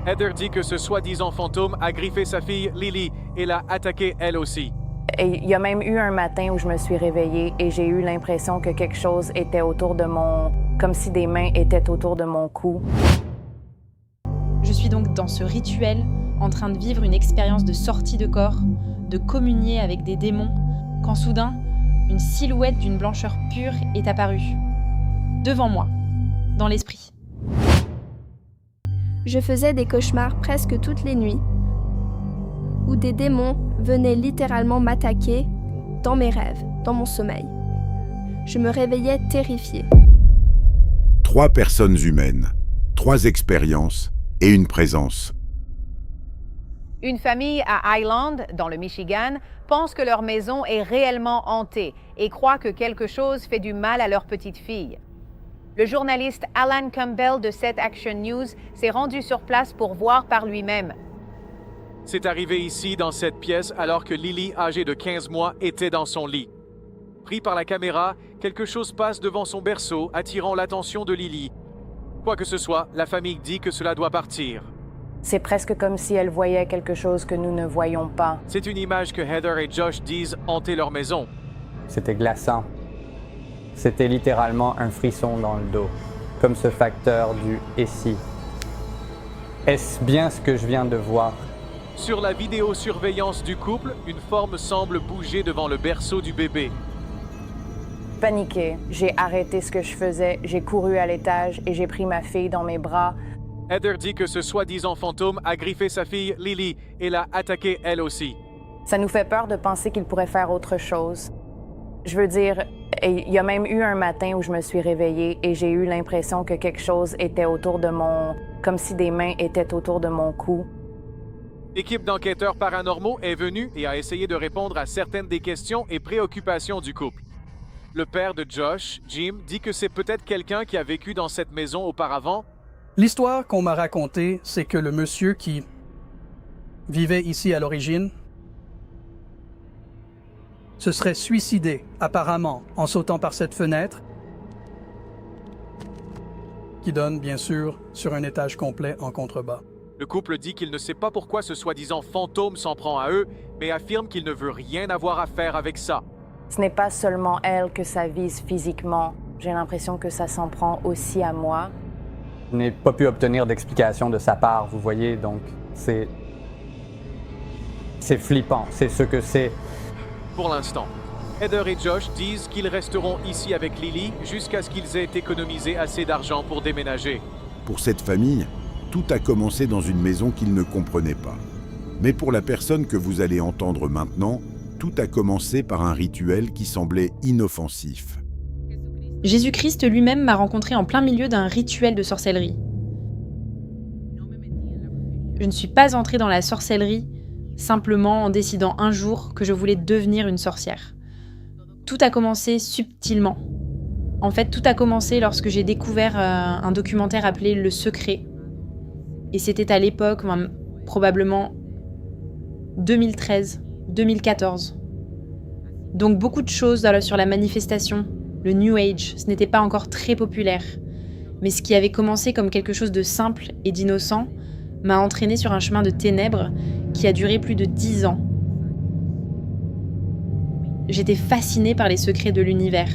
Heather dit que ce soi-disant fantôme a griffé sa fille Lily et l'a attaquée elle aussi. Et il y a même eu un matin où je me suis réveillée et j'ai eu l'impression que quelque chose était autour de comme si des mains étaient autour de mon cou. Je suis donc dans ce rituel, en train de vivre une expérience de sortie de corps, de communier avec des démons, quand soudain, une silhouette d'une blancheur pure est apparue. Devant moi, dans l'esprit. Je faisais des cauchemars presque toutes les nuits, où des démons venaient littéralement m'attaquer dans mes rêves, dans mon sommeil. Je me réveillais terrifiée. 3 personnes humaines, 3 expériences et une présence. Une famille à Highland, dans le Michigan, pense que leur maison est réellement hantée et croit que quelque chose fait du mal à leur petite fille. Le journaliste Alan Campbell de Set Action News s'est rendu sur place pour voir par lui-même. C'est arrivé ici, dans cette pièce, alors que Lily, âgée de 15 mois, était dans son lit. Pris par la caméra, quelque chose passe devant son berceau, attirant l'attention de Lily. Quoi que ce soit, la famille dit que cela doit partir. C'est presque comme si elle voyait quelque chose que nous ne voyons pas. C'est une image que Heather et Josh disent hanter leur maison. C'était glaçant. C'était littéralement un frisson dans le dos, comme ce facteur du « et si ». Est-ce bien ce que je viens de voir? Sur la vidéosurveillance du couple, une forme semble bouger devant le berceau du bébé. Paniquée, j'ai arrêté ce que je faisais, j'ai couru à l'étage et j'ai pris ma fille dans mes bras. Heather dit que ce soi-disant fantôme a griffé sa fille Lily et l'a attaquée elle aussi. Ça nous fait peur de penser qu'il pourrait faire autre chose. Je veux dire, il y a même eu un matin où je me suis réveillée et j'ai eu l'impression que quelque chose était autour de comme si des mains étaient autour de mon cou. L'équipe d'enquêteurs paranormaux est venue et a essayé de répondre à certaines des questions et préoccupations du couple. Le père de Josh, Jim, dit que c'est peut-être quelqu'un qui a vécu dans cette maison auparavant. L'histoire qu'on m'a racontée, c'est que le monsieur qui vivait ici à l'origine se serait suicidé, apparemment, en sautant par cette fenêtre, qui donne, bien sûr, sur un étage complet en contrebas. Le couple dit qu'il ne sait pas pourquoi ce soi-disant fantôme s'en prend à eux, mais affirme qu'il ne veut rien avoir à faire avec ça. Ce n'est pas seulement elle que ça vise physiquement. J'ai l'impression que ça s'en prend aussi à moi. Je n'ai pas pu obtenir d'explication de sa part, vous voyez, donc c'est flippant, c'est ce que c'est. Pour l'instant, Heather et Josh disent qu'ils resteront ici avec Lily jusqu'à ce qu'ils aient économisé assez d'argent pour déménager. Pour cette famille, tout a commencé dans une maison qu'ils ne comprenaient pas. Mais pour la personne que vous allez entendre maintenant, tout a commencé par un rituel qui semblait inoffensif. Jésus-Christ lui-même m'a rencontré en plein milieu d'un rituel de sorcellerie. Je ne suis pas entrée dans la sorcellerie simplement en décidant un jour que je voulais devenir une sorcière. Tout a commencé subtilement. En fait, tout a commencé lorsque j'ai découvert un documentaire appelé Le Secret. Et c'était à l'époque, probablement 2013, 2014. Donc beaucoup de choses sur la manifestation, le New Age, ce n'était pas encore très populaire. Mais ce qui avait commencé comme quelque chose de simple et d'innocent m'a entraîné sur un chemin de ténèbres qui a duré plus de 10 ans. J'étais fascinée par les secrets de l'univers.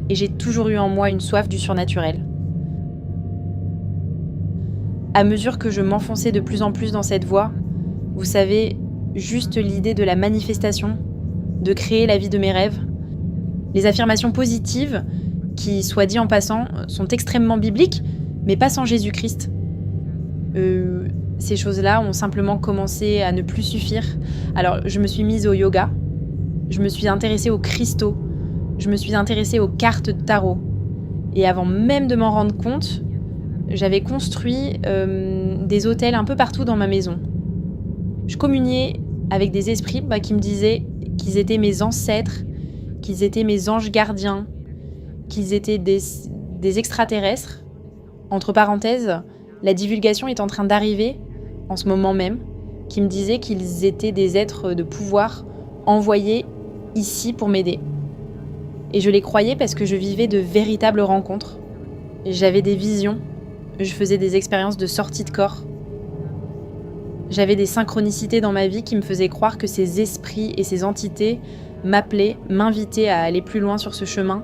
Et j'ai toujours eu en moi une soif du surnaturel. À mesure que je m'enfonçais de plus en plus dans cette voie, vous savez, juste l'idée de la manifestation, de créer la vie de mes rêves, les affirmations positives, qui, soit dit en passant, sont extrêmement bibliques, mais pas sans Jésus-Christ. Ces choses-là ont simplement commencé à ne plus suffire. Alors, je me suis mise au yoga, je me suis intéressée aux cristaux, je me suis intéressée aux cartes de tarot. Et avant même de m'en rendre compte, j'avais construit des autels un peu partout dans ma maison. Je communiais avec des esprits qui me disaient qu'ils étaient mes ancêtres, qu'ils étaient mes anges gardiens, qu'ils étaient des extraterrestres. Entre parenthèses, la divulgation est en train d'arriver en ce moment même, qui me disaient qu'ils étaient des êtres de pouvoir envoyés ici pour m'aider. Et je les croyais parce que je vivais de véritables rencontres. J'avais des visions, je faisais des expériences de sortie de corps. J'avais des synchronicités dans ma vie qui me faisaient croire que ces esprits et ces entités m'appelaient, m'invitaient à aller plus loin sur ce chemin,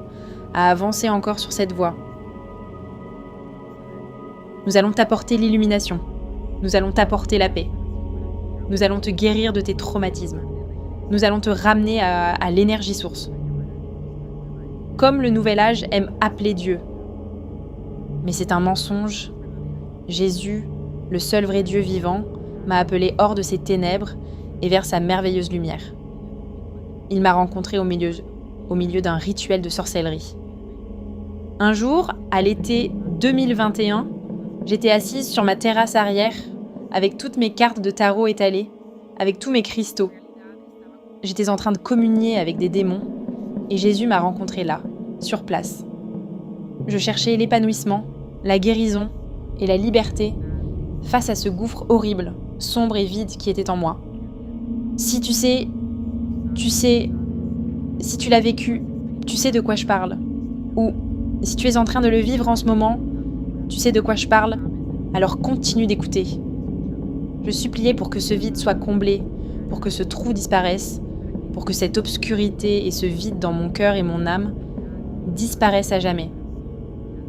à avancer encore sur cette voie. Nous allons t'apporter l'illumination. Nous allons t'apporter la paix. Nous allons te guérir de tes traumatismes. Nous allons te ramener à l'énergie source. Comme le nouvel âge aime appeler Dieu. Mais c'est un mensonge. Jésus, le seul vrai Dieu vivant, m'a appelé hors de ses ténèbres et vers sa merveilleuse lumière. Il m'a rencontré au milieu d'un rituel de sorcellerie. Un jour, à l'été 2021, j'étais assise sur ma terrasse arrière avec toutes mes cartes de tarot étalées, avec tous mes cristaux. J'étais en train de communier avec des démons et Jésus m'a rencontré là, sur place. Je cherchais l'épanouissement, la guérison et la liberté face à ce gouffre horrible, sombre et vide qui était en moi. Si tu sais, si tu l'as vécu, tu sais de quoi je parle. Ou si tu es en train de le vivre en ce moment, tu sais de quoi je parle, alors continue d'écouter. Je suppliais pour que ce vide soit comblé, pour que ce trou disparaisse, pour que cette obscurité et ce vide dans mon cœur et mon âme disparaissent à jamais.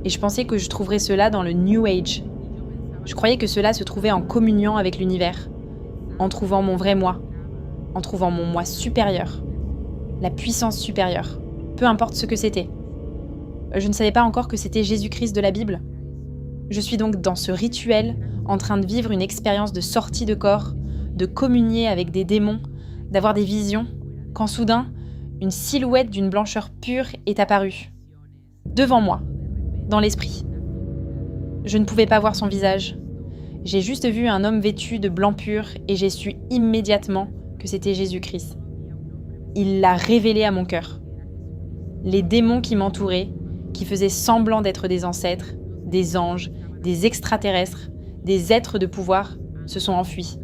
Et je pensais que je trouverais cela dans le New Age. Je croyais que cela se trouvait en communion avec l'univers, en trouvant mon vrai moi, en trouvant mon moi supérieur, la puissance supérieure, peu importe ce que c'était. Je ne savais pas encore que c'était Jésus-Christ de la Bible. Je suis donc dans ce rituel, en train de vivre une expérience de sortie de corps, de communier avec des démons, d'avoir des visions, quand soudain, une silhouette d'une blancheur pure est apparue. Devant moi, dans l'esprit. Je ne pouvais pas voir son visage. J'ai juste vu un homme vêtu de blanc pur et j'ai su immédiatement que c'était Jésus-Christ. Il l'a révélé à mon cœur. Les démons qui m'entouraient, qui faisaient semblant d'être des ancêtres, des anges, des extraterrestres, des êtres de pouvoir, se sont enfuis.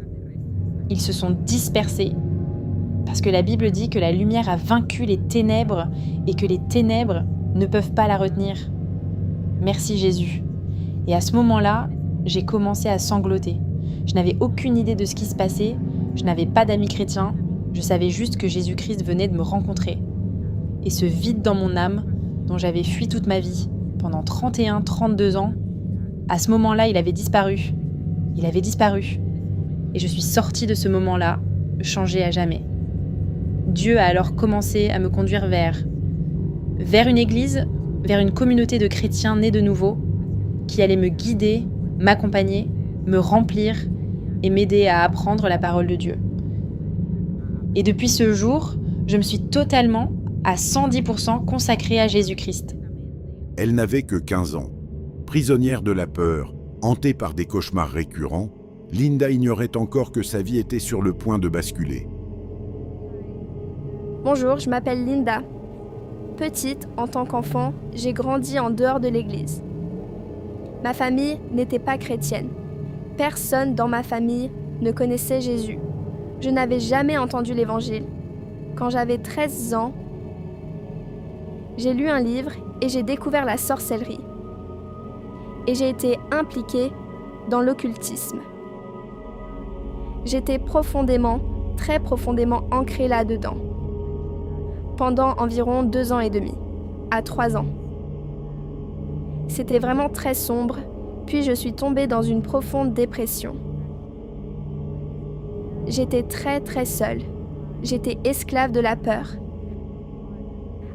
Ils se sont dispersés. Parce que la Bible dit que la lumière a vaincu les ténèbres et que les ténèbres ne peuvent pas la retenir. Merci Jésus. Et à ce moment-là, j'ai commencé à sangloter. Je n'avais aucune idée de ce qui se passait, je n'avais pas d'amis chrétiens, je savais juste que Jésus-Christ venait de me rencontrer. Et ce vide dans mon âme, dont j'avais fui toute ma vie, pendant 31-32 ans, à ce moment-là, il avait disparu. Il avait disparu. Et je suis sortie de ce moment-là, changée à jamais. Dieu a alors commencé à me conduire vers une église, vers une communauté de chrétiens nés de nouveau, qui allait me guider, m'accompagner, me remplir et m'aider à apprendre la parole de Dieu. Et depuis ce jour, je me suis totalement, à 110% consacrée à Jésus-Christ. Elle n'avait que 15 ans. Prisonnière de la peur, hantée par des cauchemars récurrents, Linda ignorait encore que sa vie était sur le point de basculer. Bonjour, je m'appelle Linda. Petite, en tant qu'enfant, j'ai grandi en dehors de l'église. Ma famille n'était pas chrétienne. Personne dans ma famille ne connaissait Jésus. Je n'avais jamais entendu l'évangile. Quand j'avais 13 ans, j'ai lu un livre et j'ai découvert la sorcellerie. Et j'ai été impliquée dans l'occultisme. J'étais très profondément ancrée là-dedans. Pendant environ 2 ans et demi, à 3 ans. C'était vraiment très sombre, puis je suis tombée dans une profonde dépression. J'étais très seule. J'étais esclave de la peur.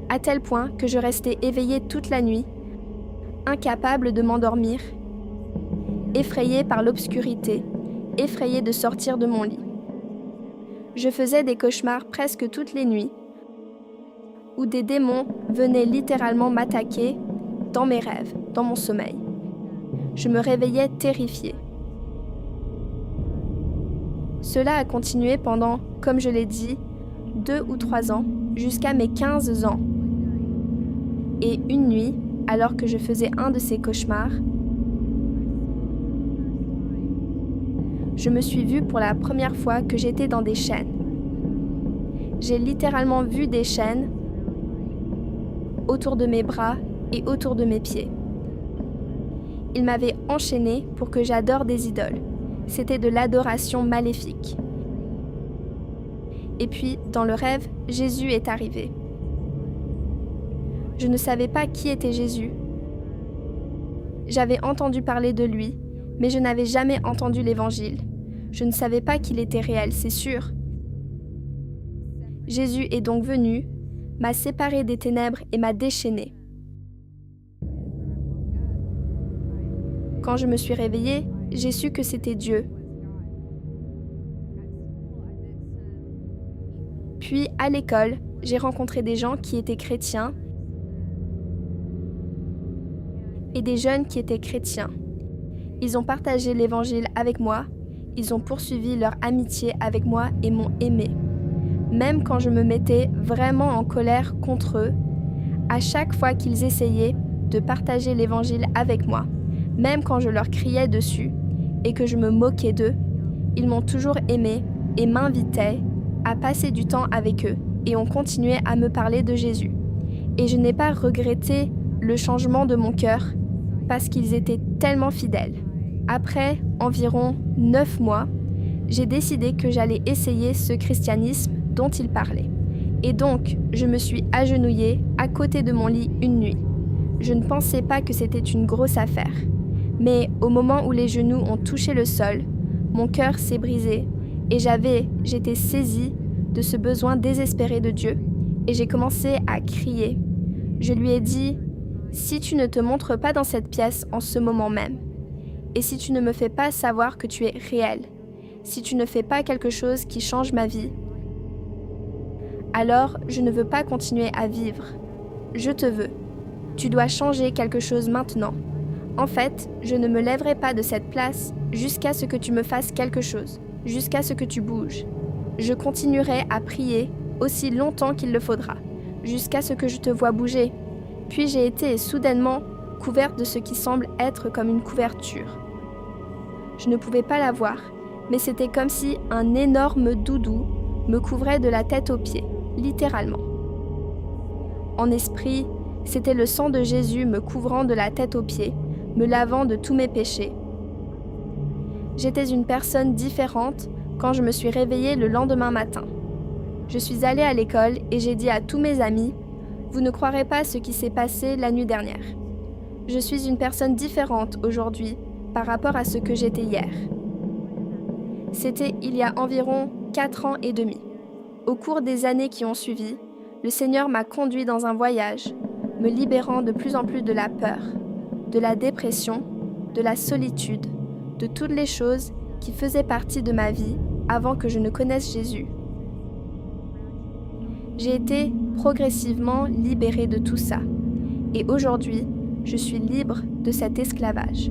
À tel point que je restais éveillée toute la nuit, incapable de m'endormir, effrayée par l'obscurité, effrayée de sortir de mon lit. Je faisais des cauchemars presque toutes les nuits, où des démons venaient littéralement m'attaquer dans mes rêves, dans mon sommeil. Je me réveillais terrifiée. Cela a continué pendant, comme je l'ai dit, 2 ou 3 ans, jusqu'à mes 15 ans. Et une nuit, alors que je faisais un de ces cauchemars, je me suis vue pour la première fois que j'étais dans des chaînes. J'ai littéralement vu des chaînes autour de mes bras et autour de mes pieds. il m'avait enchaînée pour que j'adore des idoles. C'était de l'adoration maléfique. Et puis, dans le rêve, Jésus est arrivé. Je ne savais pas qui était Jésus. J'avais entendu parler de lui, mais je n'avais jamais entendu l'Évangile. Je ne savais pas qu'il était réel, c'est sûr. Jésus est donc venu, m'a séparé des ténèbres et m'a déchaîné. Quand je me suis réveillée, j'ai su que c'était Dieu. Puis, à l'école, j'ai rencontré des gens qui étaient chrétiens et des jeunes qui étaient chrétiens. Ils ont partagé l'Évangile avec moi, ils ont poursuivi leur amitié avec moi et m'ont aimé. Même quand je me mettais vraiment en colère contre eux, à chaque fois qu'ils essayaient de partager l'Évangile avec moi, même quand je leur criais dessus et que je me moquais d'eux, ils m'ont toujours aimé et m'invitaient à passer du temps avec eux et ont continué à me parler de Jésus. Et je n'ai pas regretté le changement de mon cœur parce qu'ils étaient tellement fidèles. Après environ 9 mois, j'ai décidé que j'allais essayer ce christianisme dont ils parlaient. Et donc, je me suis agenouillée à côté de mon lit une nuit. Je ne pensais pas que c'était une grosse affaire. Mais au moment où les genoux ont touché le sol, mon cœur s'est brisé et j'étais saisie de ce besoin désespéré de Dieu et j'ai commencé à crier. Je lui ai dit, « Si tu ne te montres pas dans cette pièce en ce moment même, et si tu ne me fais pas savoir que tu es réel, si tu ne fais pas quelque chose qui change ma vie, alors je ne veux pas continuer à vivre. Je te veux. Tu dois changer quelque chose maintenant. En fait, je ne me lèverai pas de cette place jusqu'à ce que tu me fasses quelque chose, jusqu'à ce que tu bouges. Je continuerai à prier aussi longtemps qu'il le faudra, jusqu'à ce que je te vois bouger. » Puis j'ai été soudainement couverte de ce qui semble être comme une couverture. Je ne pouvais pas la voir, mais c'était comme si un énorme doudou me couvrait de la tête aux pieds, littéralement. En esprit, c'était le sang de Jésus me couvrant de la tête aux pieds, me lavant de tous mes péchés. J'étais une personne différente quand je me suis réveillée le lendemain matin. Je suis allée à l'école et j'ai dit à tous mes amis « Vous ne croirez pas ce qui s'est passé la nuit dernière. Je suis une personne différente aujourd'hui par rapport à ce que j'étais hier. » C'était il y a environ 4 ans et demi. Au cours des années qui ont suivi, le Seigneur m'a conduit dans un voyage, me libérant de plus en plus de la peur, de la dépression, de la solitude, de toutes les choses qui faisaient partie de ma vie avant que je ne connaisse Jésus. J'ai été progressivement libérée de tout ça, et aujourd'hui, je suis libre de cet esclavage.